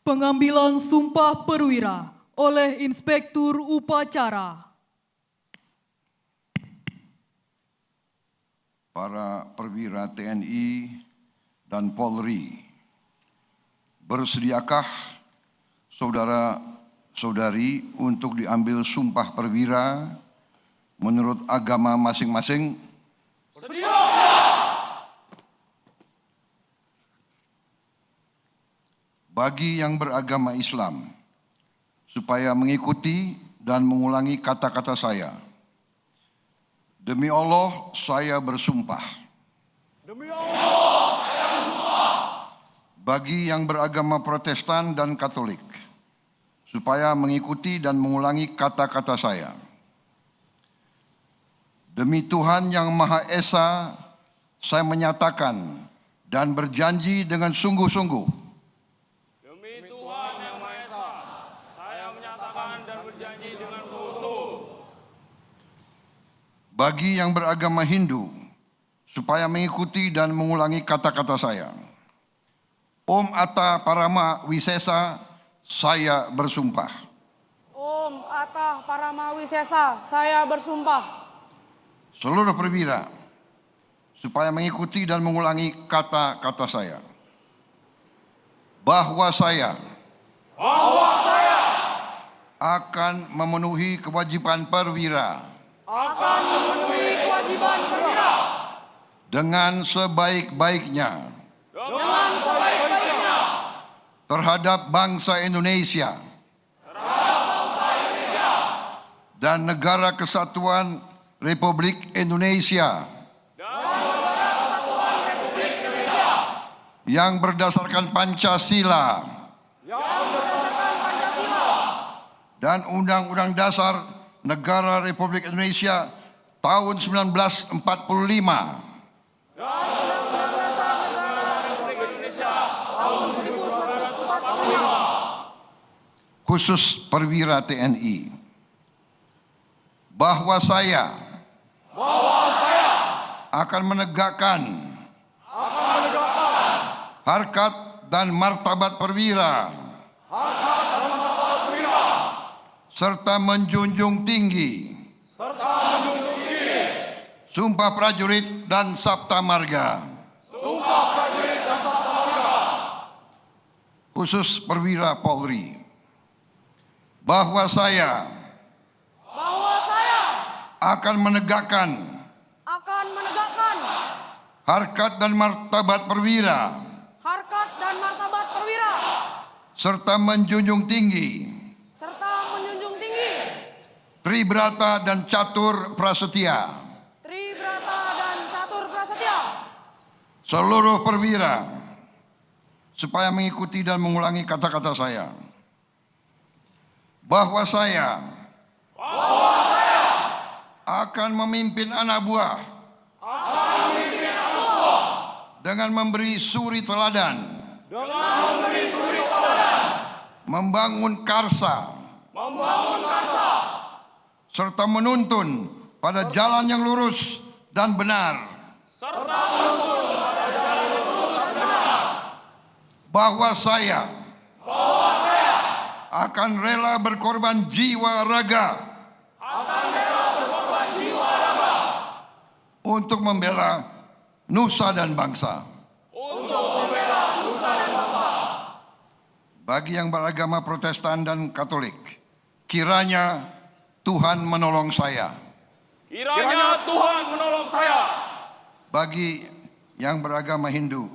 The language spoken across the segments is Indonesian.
Pengambilan Sumpah Perwira oleh Inspektur Upacara. Para perwira TNI dan Polri, bersediakah saudara-saudari untuk diambil sumpah perwira menurut agama masing-masing? Sedia! Bagi yang beragama Islam, supaya mengikuti dan mengulangi kata-kata saya. Demi Allah, saya bersumpah. Demi Allah, saya bersumpah. Bagi yang beragama Protestan dan Katolik, supaya mengikuti dan mengulangi kata-kata saya. Demi Tuhan Yang Maha Esa, saya menyatakan dan berjanji dengan sungguh-sungguh. Demi Tuhan Yang Maha Esa, saya menyatakan dan berjanji dengan sungguh-sungguh. Bagi yang beragama Hindu, supaya mengikuti dan mengulangi kata-kata saya. Om Atta Parama Wisesa, saya bersumpah. Om Atta Parama Wisesa, saya bersumpah. Seluruh perwira, supaya mengikuti dan mengulangi kata-kata saya. Bahwa saya akan memenuhi kewajiban perwira dengan sebaik-baiknya terhadap bangsa Indonesia dan Negara Kesatuan Republik Indonesia yang berdasarkan Pancasila dan Undang-Undang Dasar Negara Republik Indonesia tahun 1945. Khusus perwira TNI. Bahwa saya akan menegakkan harkat dan martabat perwira serta menjunjung tinggi Sumpah Prajurit dan Sabta Marga. Khusus perwira Polri. Bahwa saya akan menegakkan harkat dan martabat perwira serta menjunjung tinggi Tribrata dan Catur Prasetya. Seluruh perwira supaya mengikuti dan mengulangi kata-kata saya. Bahwa saya akan memimpin anak buah dengan memberi suri teladan, membangun karsa, serta menuntun pada jalan yang lurus dan benar. Bahwa saya akan rela berkorban jiwa raga untuk membela nusa dan bangsa. Bagi yang beragama Protestan dan Katolik, kiranya Tuhan menolong saya. Kiranya Tuhan menolong saya. Bagi yang beragama Hindu,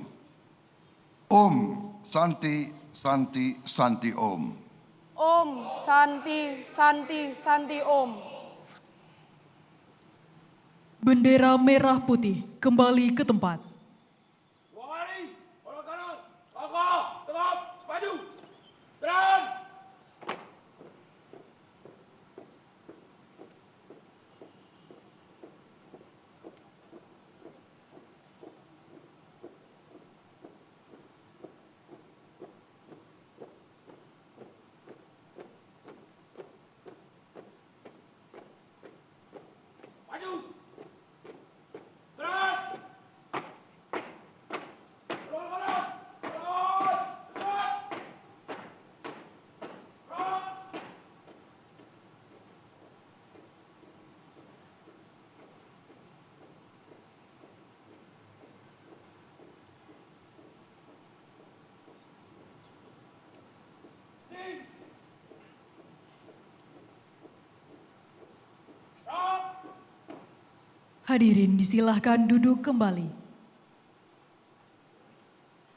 Om Santi Santi Santi Om. Om Santi Santi Santi Om. Bendera merah putih kembali ke tempat. Dua kali, bola kanan, langkah, tegap, maju, jalan. Maju, jalan. Hadirin disilahkan duduk kembali.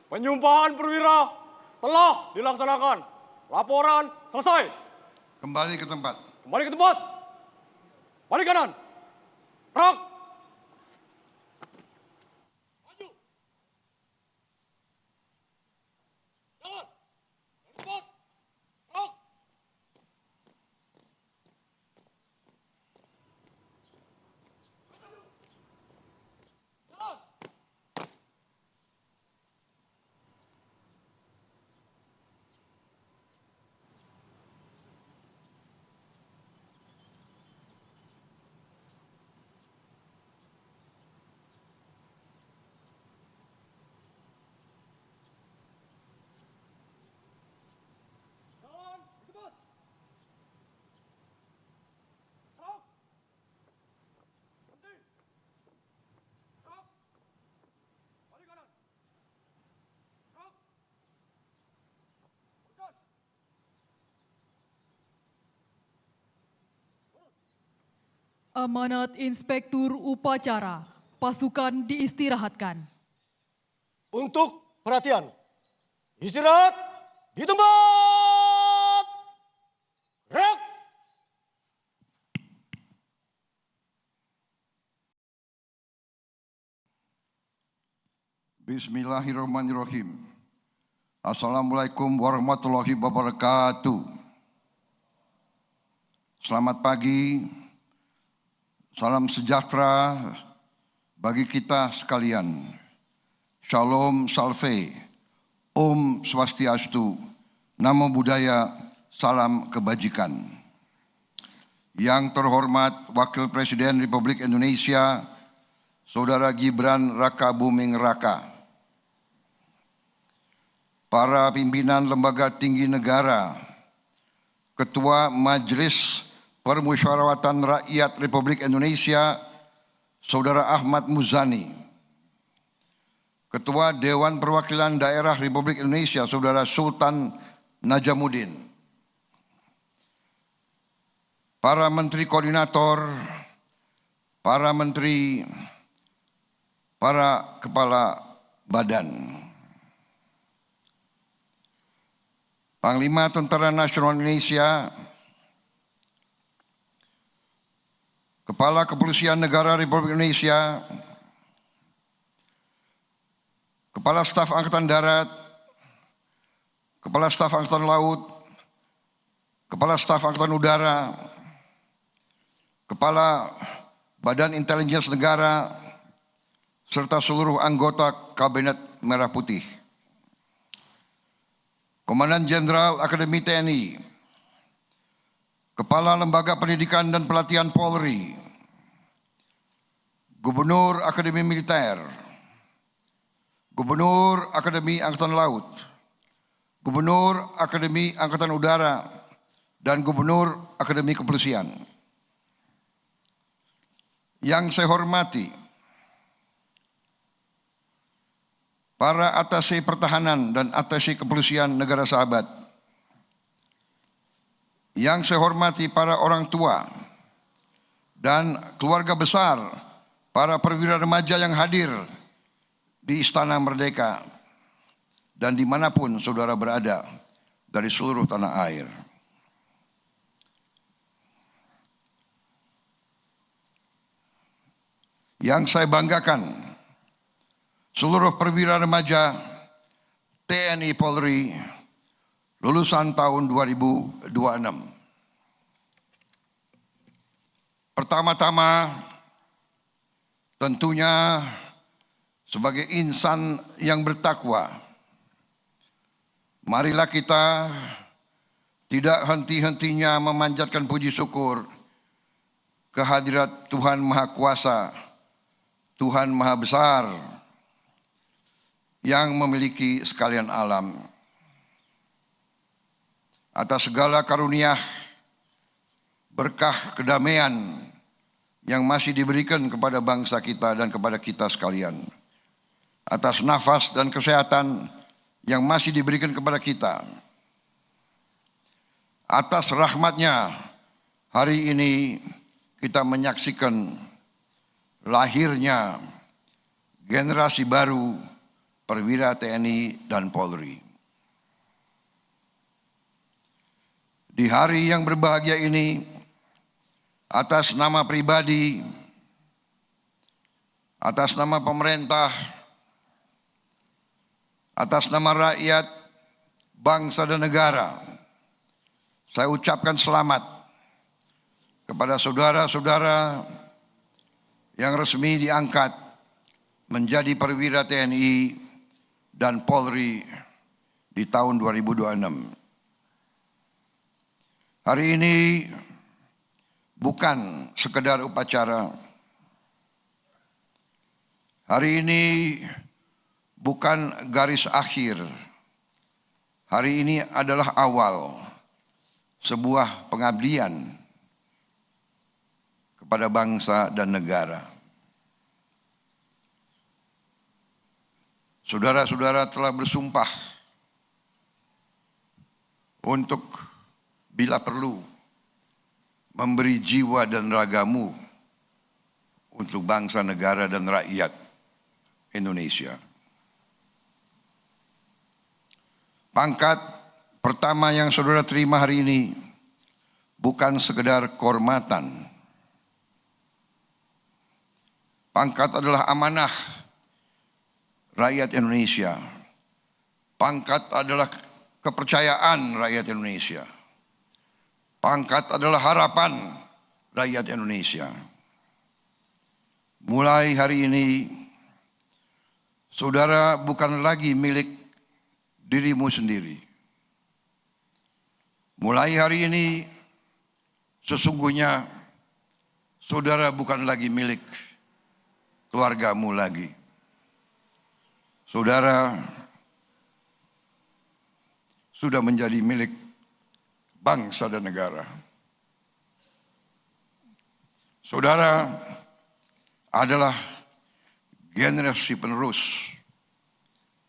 Penyumpahan perwira telah dilaksanakan. Laporan selesai. Kembali ke tempat. Kembali ke tempat. Balik kanan. Rak. Maju. Jalan. Dari tempat. Rak. Jalan. Jalan. Di tempat. Rak. Berhenti. Rak. Balik kanan. Rak. Berjalan. Amanat Inspektur Upacara, pasukan diistirahatkan. Untuk perhatian, istirahat di tempat. Gerak. Bismillahirrahmanirrahim. Assalamualaikum warahmatullahi wabarakatuh. Selamat pagi, salam sejahtera bagi kita sekalian. Shalom Salve, Om Swastiastu, Namo Buddhaya, salam kebajikan. Yang terhormat Wakil Presiden Republik Indonesia, Saudara Gibran Raka Buming Raka. Para pimpinan lembaga tinggi negara, Ketua Majelis Permusyawaratan Rakyat Republik Indonesia, Saudara Ahmad Muzani. Ketua Dewan Perwakilan Daerah Republik Indonesia, Saudara Sultan Najamuddin. Para Menteri Koordinator, para Menteri, para Kepala Badan. Panglima Tentara Nasional Indonesia, Kepala Kepolisian Negara Republik Indonesia, Kepala Staf Angkatan Darat, Kepala Staf Angkatan Laut, Kepala Staf Angkatan Udara, Kepala Badan Intelijen Negara, serta seluruh anggota Kabinet Merah Putih. Komandan Jenderal Akademi TNI, Kepala Lembaga Pendidikan dan Pelatihan Polri, Gubernur Akademi Militer, Gubernur Akademi Angkatan Laut, Gubernur Akademi Angkatan Udara, dan Gubernur Akademi Kepolisian. Yang saya hormati, para atase pertahanan dan atase kepolisian negara sahabat. Yang saya hormati para orang tua dan keluarga besar, para perwira remaja yang hadir di Istana Merdeka dan dimanapun saudara berada dari seluruh tanah air. Yang saya banggakan, seluruh perwira remaja TNI Polri lulusan tahun 2026. Pertama-tama tentunya sebagai insan yang bertakwa, marilah kita tidak henti-hentinya memanjatkan puji syukur kehadirat Tuhan Maha Kuasa, Tuhan Maha Besar, yang memiliki sekalian alam. Atas segala karunia, berkah kedamaian yang masih diberikan kepada bangsa kita dan kepada kita sekalian. Atas nafas dan kesehatan yang masih diberikan kepada kita. Atas rahmatnya, hari ini kita menyaksikan lahirnya generasi baru perwira TNI dan Polri. Di hari yang berbahagia ini, atas nama pribadi, atas nama pemerintah, atas nama rakyat, bangsa dan negara, saya ucapkan selamat kepada saudara-saudara yang resmi diangkat menjadi perwira TNI dan Polri di tahun 2026. Hari ini bukan sekedar upacara. Hari ini bukan garis akhir. Hari ini adalah awal sebuah pengabdian kepada bangsa dan negara. Saudara-saudara telah bersumpah untuk bila perlu memberi jiwa dan ragamu untuk bangsa, negara, dan rakyat Indonesia. Pangkat pertama yang saudara terima hari ini bukan sekedar kehormatan. Pangkat adalah amanah rakyat Indonesia. Pangkat adalah kepercayaan rakyat Indonesia. Pangkat adalah harapan rakyat Indonesia. Mulai hari ini, saudara bukan lagi milik dirimu sendiri. Mulai hari ini, sesungguhnya saudara bukan lagi milik keluargamu lagi. Saudara sudah menjadi milik bangsa dan negara. Saudara adalah generasi penerus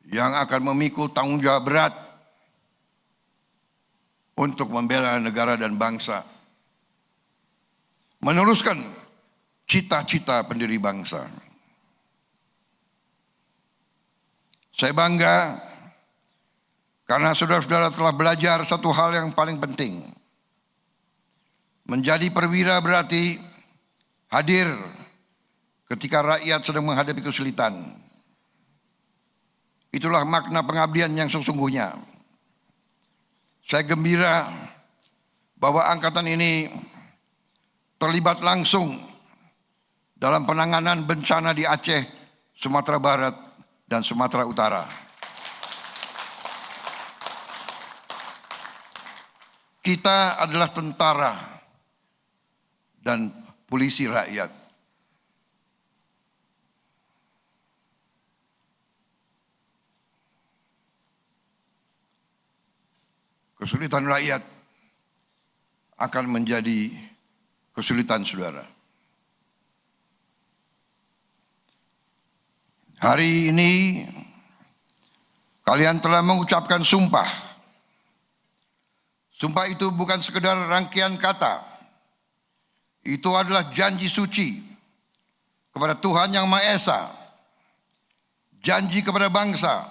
yang akan memikul tanggung jawab berat untuk membela negara dan bangsa, meneruskan cita-cita pendiri bangsa. Saya bangga karena saudara-saudara telah belajar satu hal yang paling penting. Menjadi perwira berarti hadir ketika rakyat sedang menghadapi kesulitan. Itulah makna pengabdian yang sesungguhnya. Saya gembira bahwa angkatan ini terlibat langsung dalam penanganan bencana di Aceh, Sumatera Barat, dan Sumatera Utara. Kita adalah tentara dan polisi rakyat. Kesulitan rakyat akan menjadi kesulitan saudara. Hari ini kalian telah mengucapkan sumpah. Sumpah itu bukan sekedar rangkaian kata. Itu adalah janji suci kepada Tuhan Yang Maha Esa, janji kepada bangsa,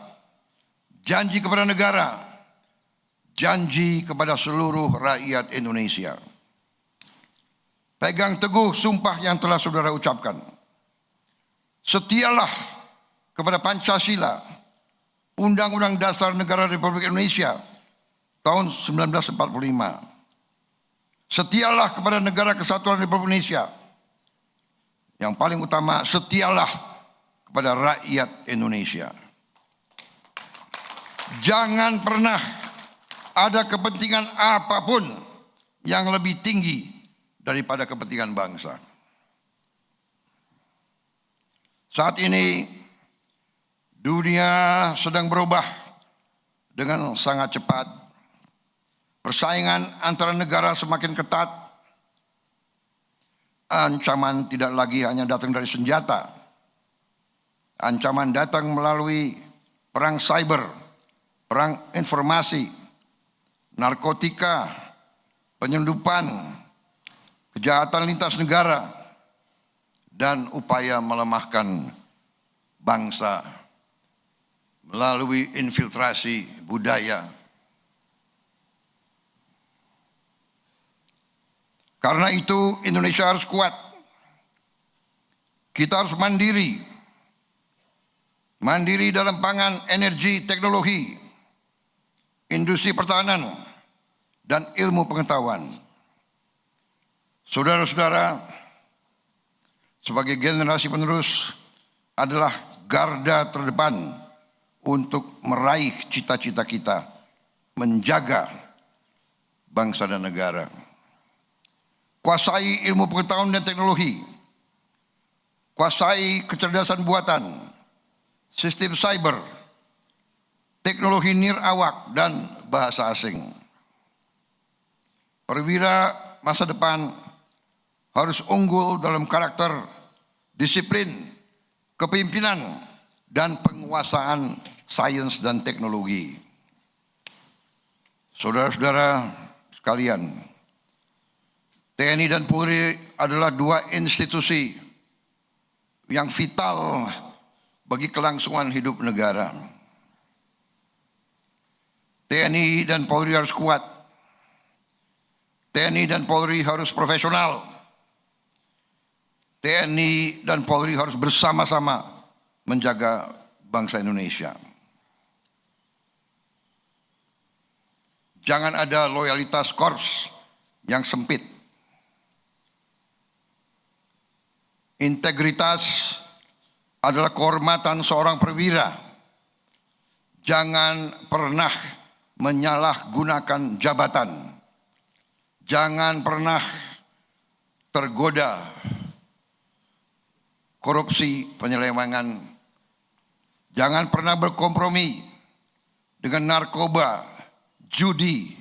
janji kepada negara, janji kepada seluruh rakyat Indonesia. Pegang teguh sumpah yang telah saudara ucapkan. Setialah kepada Pancasila, Undang-Undang Dasar Negara Republik Indonesia tahun 1945. Setialah kepada Negara Kesatuan Republik Indonesia. Yang paling utama, setialah kepada rakyat Indonesia. Jangan pernah ada kepentingan apapun yang lebih tinggi daripada kepentingan bangsa. Saat ini dunia sedang berubah dengan sangat cepat. Persaingan antara negara semakin ketat. Ancaman tidak lagi hanya datang dari senjata. Ancaman datang melalui perang cyber, perang informasi, narkotika, penyelundupan, kejahatan lintas negara, dan upaya melemahkan bangsa melalui infiltrasi budaya. Karena itu Indonesia harus kuat. Kita harus mandiri. Mandiri dalam pangan, energi, teknologi, industri pertahanan, dan ilmu pengetahuan. Saudara-saudara, sebagai generasi penerus adalah garda terdepan untuk meraih cita-cita kita, menjaga bangsa dan negara. Kuasai ilmu pengetahuan dan teknologi, kuasai kecerdasan buatan, sistem cyber, teknologi nirawak, dan bahasa asing. Perwira masa depan harus unggul dalam karakter, disiplin, kepemimpinan, dan penguasaan sains dan teknologi. Saudara-saudara sekalian, TNI dan Polri adalah dua institusi yang vital bagi kelangsungan hidup negara. TNI dan Polri harus kuat. TNI dan Polri harus profesional. TNI dan Polri harus bersama-sama menjaga bangsa Indonesia. Jangan ada loyalitas korps yang sempit. Integritas adalah kehormatan seorang perwira. Jangan pernah menyalahgunakan jabatan. Jangan pernah tergoda korupsi, penyelewengan. Jangan pernah berkompromi dengan narkoba, judi,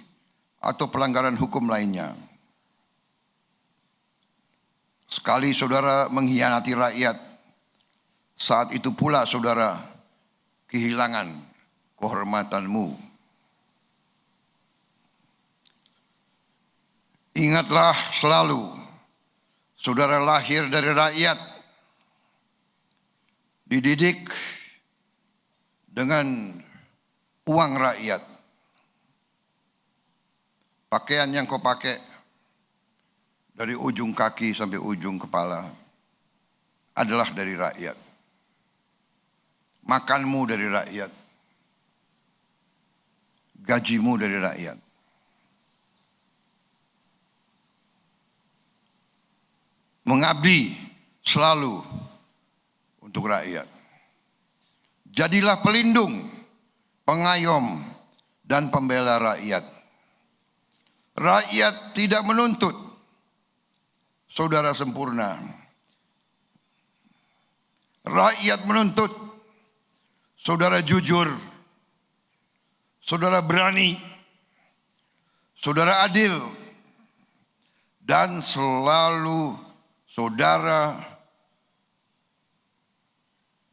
atau pelanggaran hukum lainnya. Sekali saudara mengkhianati rakyat, saat itu pula saudara kehilangan kehormatanmu. Ingatlah selalu, saudara lahir dari rakyat, dididik dengan uang rakyat. Pakaian yang kau pakai dari ujung kaki sampai ujung kepala adalah dari rakyat. Makanmu dari rakyat. Gajimu dari rakyat. Mengabdi selalu untuk rakyat. Jadilah pelindung, pengayom, dan pembela rakyat. Rakyat tidak menuntut saudara sempurna. Rakyat menuntut saudara jujur, saudara berani, saudara adil, dan selalu saudara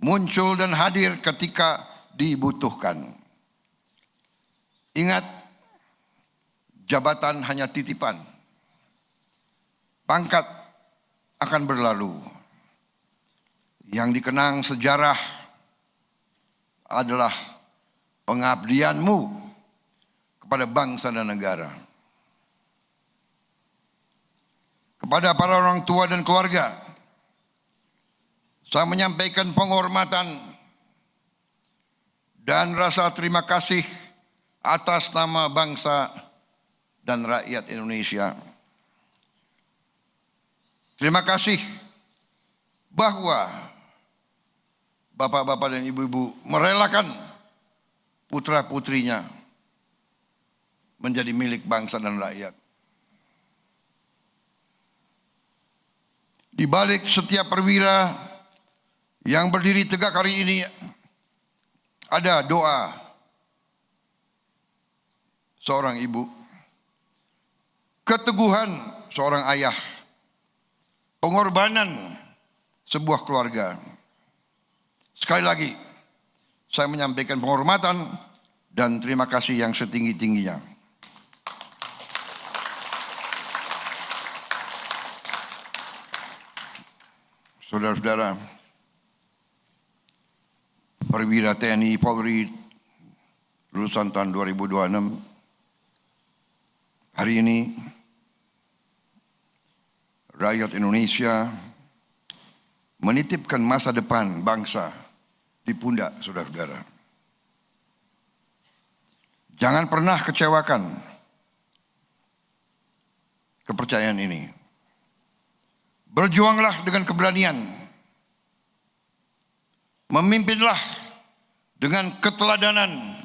muncul dan hadir ketika dibutuhkan. Ingat, jabatan hanya titipan. Pangkat akan berlalu. Yang dikenang sejarah adalah pengabdianmu kepada bangsa dan negara. Kepada para orang tua dan keluarga, saya menyampaikan penghormatan dan rasa terima kasih atas nama bangsa dan rakyat Indonesia. Terima kasih bahwa bapak-bapak dan ibu-ibu merelakan putra-putrinya menjadi milik bangsa dan rakyat. Di balik setiap perwira yang berdiri tegak hari ini ada doa seorang ibu, keteguhan seorang ayah, pengorbanan sebuah keluarga. Sekali lagi, saya menyampaikan penghormatan dan terima kasih yang setinggi-tingginya. Saudara-saudara, perwira TNI Polri lulusan tahun 2026, hari ini rakyat Indonesia menitipkan masa depan bangsa di pundak saudara-saudara. Jangan pernah kecewakan kepercayaan ini. Berjuanglah dengan keberanian. Memimpinlah dengan keteladanan.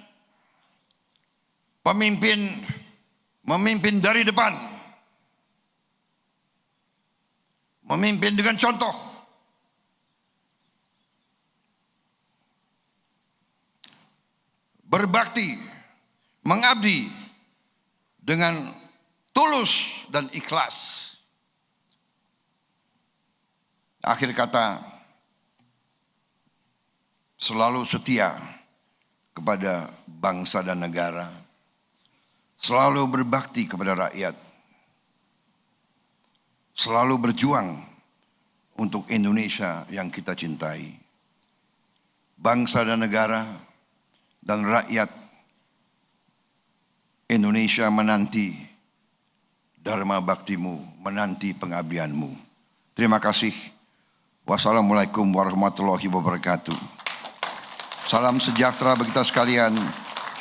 Memimpin dari depan. Memimpin dengan contoh. Berbakti, mengabdi dengan tulus dan ikhlas. Akhir kata, selalu setia kepada bangsa dan negara, selalu berbakti kepada rakyat, selalu berjuang untuk Indonesia yang kita cintai. Bangsa dan negara dan rakyat Indonesia menanti dharma baktimu, menanti pengabdianmu. Terima kasih. Wassalamualaikum warahmatullahi wabarakatuh. Salam sejahtera bagi kita sekalian.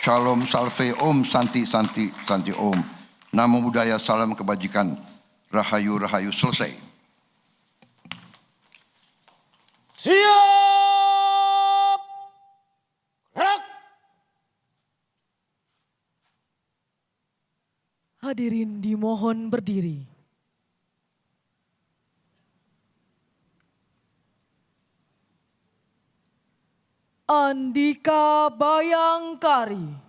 Shalom, salve, om, santi, santi, santi, om. Namo Buddhaya, salam kebajikan. Rahayu, rahayu, selesai. Siap! Gerak! Hadirin dimohon berdiri. Andika Bayangkari.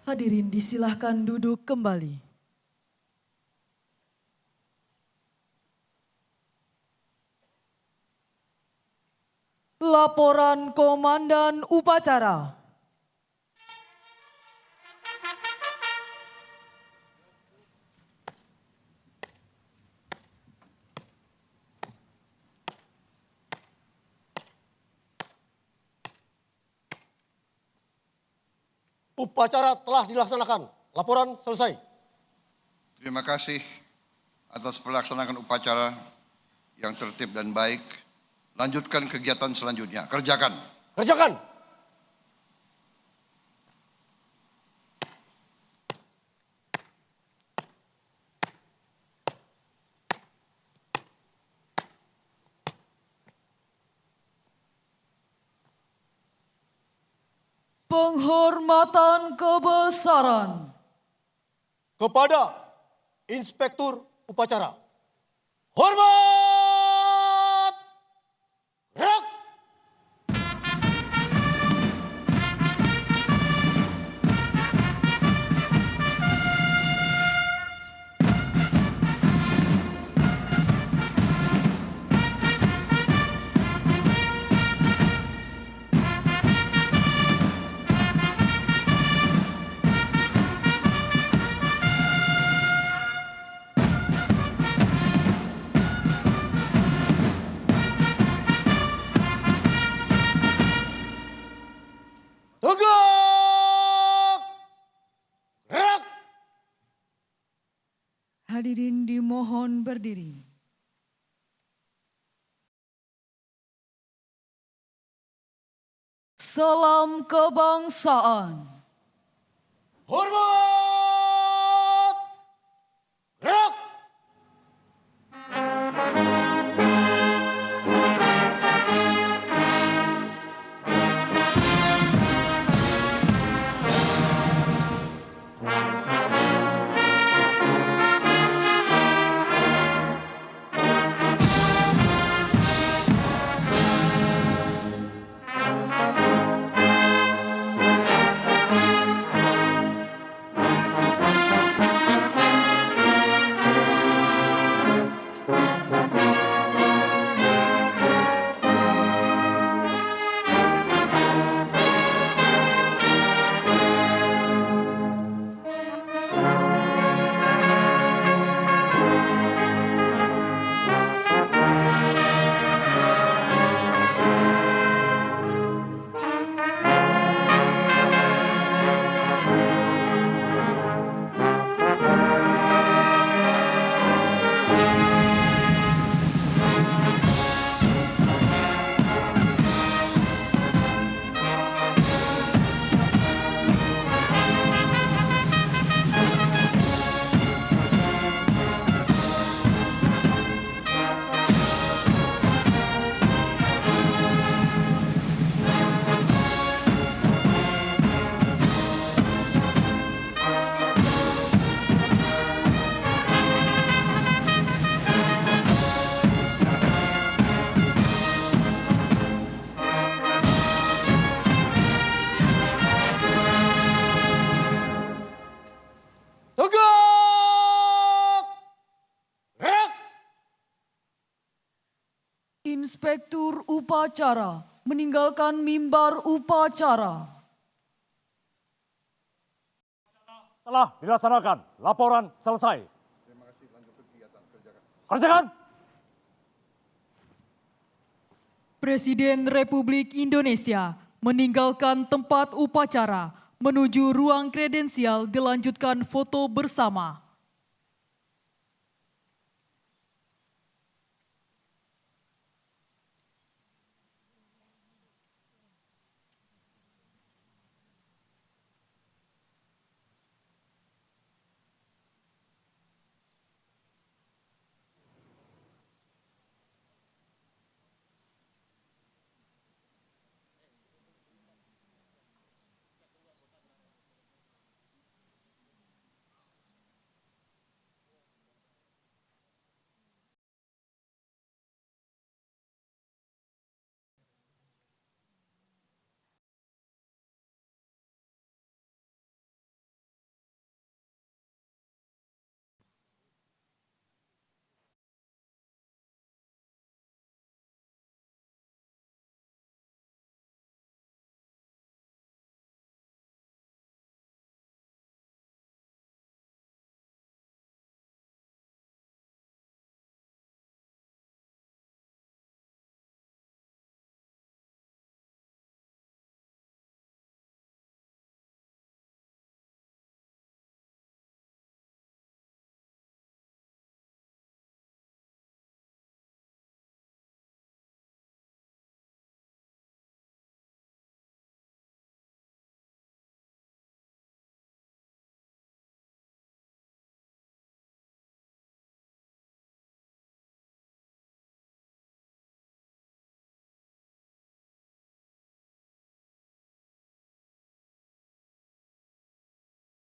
Hadirin disilahkan duduk kembali. Laporan Komandan Upacara. Upacara telah dilaksanakan. Laporan selesai. Terima kasih atas pelaksanaan upacara yang tertib dan baik. Lanjutkan kegiatan selanjutnya. Kerjakan. Kerjakan. Penghormatan kebesaran Kepada Inspektur Upacara. Hormat! Gerak! Tegak! Gerak! Hadirin dimohon berdiri. Salam kebangsaan. Hormat! Inspektur Upacara meninggalkan mimbar upacara. Telah dilaksanakan. Laporan selesai. Kerjakan. Presiden Republik Indonesia meninggalkan tempat upacara menuju ruang kredensial dilanjutkan foto bersama.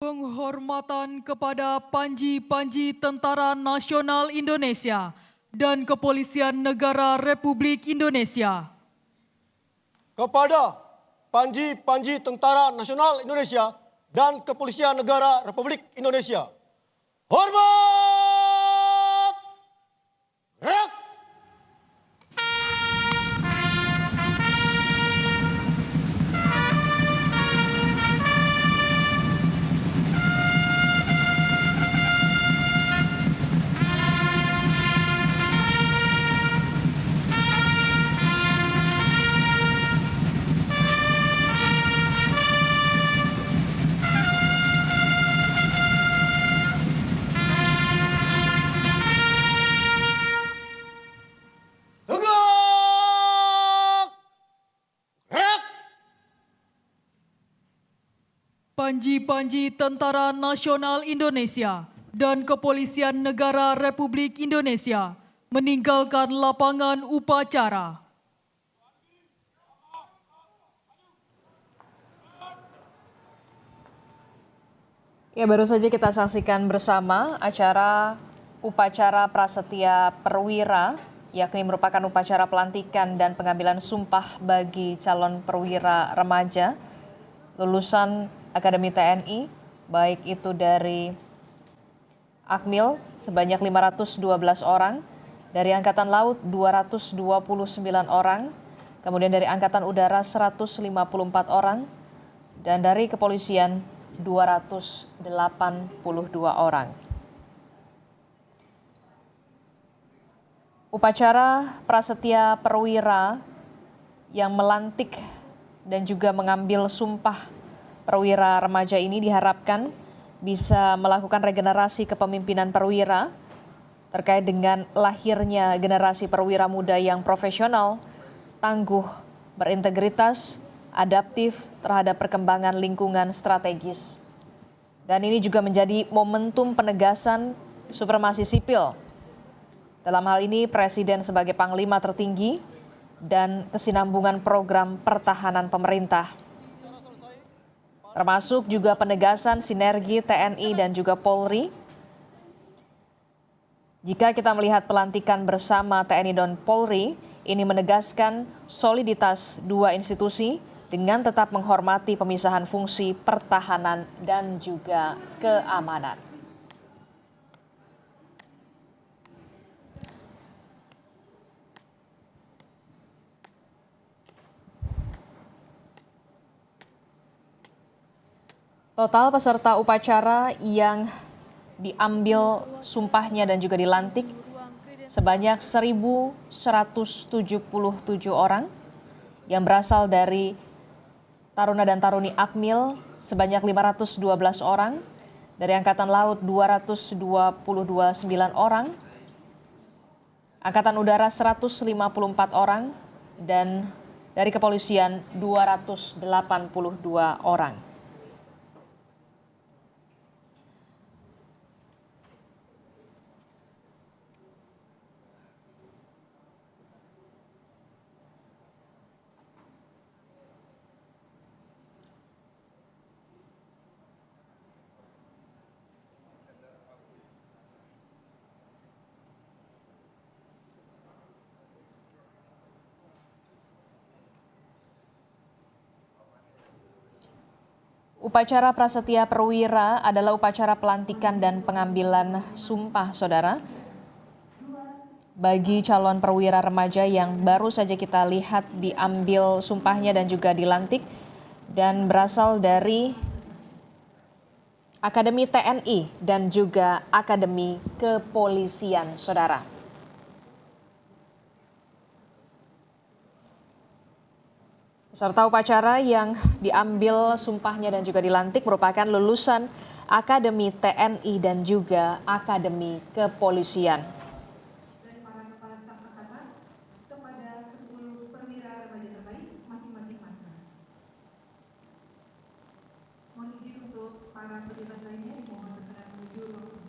Penghormatan kepada Panji-Panji Tentara Nasional Indonesia dan Kepolisian Negara Republik Indonesia. Kepada Panji-Panji Tentara Nasional Indonesia dan Kepolisian Negara Republik Indonesia. Hormat! Gerak! Panji-Panji Tentara Nasional Indonesia dan Kepolisian Negara Republik Indonesia meninggalkan lapangan upacara. Ya, baru saja kita saksikan bersama acara upacara prasetya perwira, yakni merupakan upacara pelantikan dan pengambilan sumpah bagi calon perwira remaja lulusan Akademi TNI, baik itu dari Akmil sebanyak 512 orang, dari Angkatan Laut 229 orang, kemudian dari Angkatan Udara 154 orang, dan dari Kepolisian 282 orang. Upacara prasetya perwira yang melantik dan juga mengambil sumpah perwira remaja ini diharapkan bisa melakukan regenerasi kepemimpinan perwira terkait dengan lahirnya generasi perwira muda yang profesional, tangguh, berintegritas, adaptif terhadap perkembangan lingkungan strategis. Dan ini juga menjadi momentum penegasan supremasi sipil. Dalam hal ini Presiden sebagai Panglima tertinggi dan kesinambungan program pertahanan pemerintah. Termasuk juga penegasan sinergi TNI dan juga Polri. Jika kita melihat pelantikan bersama TNI dan Polri, ini menegaskan soliditas dua institusi dengan tetap menghormati pemisahan fungsi pertahanan dan juga keamanan. Total peserta upacara yang diambil sumpahnya dan juga dilantik sebanyak 1.177 orang yang berasal dari Taruna dan Taruni Akmil sebanyak 512 orang, dari Angkatan Laut 229 orang, Angkatan Udara 154 orang, dan dari kepolisian 282 orang. Upacara Prasetya Perwira adalah upacara pelantikan dan pengambilan sumpah, saudara, bagi calon perwira remaja yang baru saja kita lihat diambil sumpahnya dan juga dilantik, dan berasal dari Akademi TNI dan juga Akademi Kepolisian, saudara. Peserta upacara yang diambil sumpahnya dan juga dilantik merupakan lulusan Akademi TNI dan juga Akademi Kepolisian. Dan para kepala staf angkatan kepada 10 perwira remaja terbaik masing-masing matra. Mohon izin untuk para pejabat lainnya dimohon berkenan menuju ruang tunggu.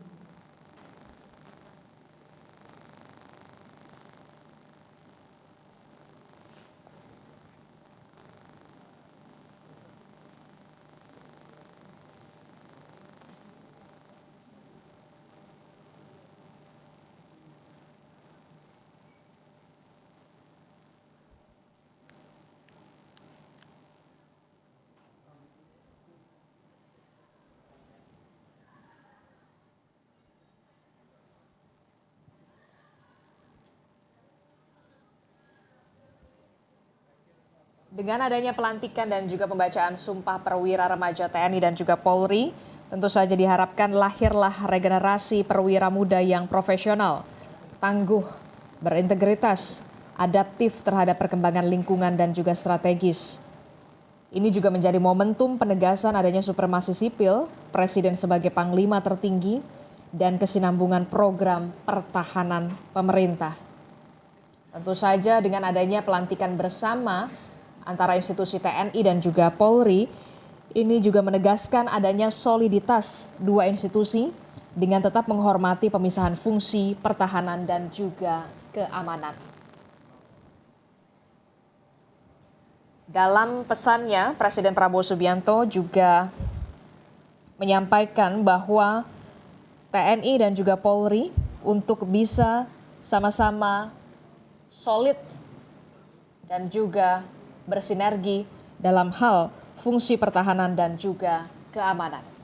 Dengan adanya pelantikan dan juga pembacaan sumpah perwira remaja TNI dan juga Polri, tentu saja diharapkan lahirlah regenerasi perwira muda yang profesional, tangguh, berintegritas, adaptif terhadap perkembangan lingkungan dan juga strategis. Ini juga menjadi momentum penegasan adanya supremasi sipil, Presiden sebagai Panglima tertinggi, dan kesinambungan program pertahanan pemerintah. Tentu saja dengan adanya pelantikan bersama antara institusi TNI dan juga Polri, ini juga menegaskan adanya soliditas dua institusi dengan tetap menghormati pemisahan fungsi pertahanan dan juga keamanan. Dalam pesannya, Presiden Prabowo Subianto juga menyampaikan bahwa TNI dan juga Polri untuk bisa sama-sama solid dan juga bersinergi dalam hal fungsi pertahanan dan juga keamanan.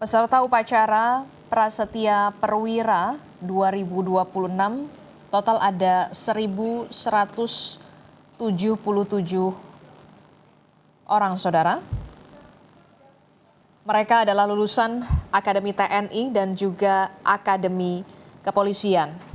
Peserta upacara Prasetya Perwira 2026 total ada 1.177 orang, saudara. Mereka adalah lulusan Akademi TNI dan juga Akademi Kepolisian.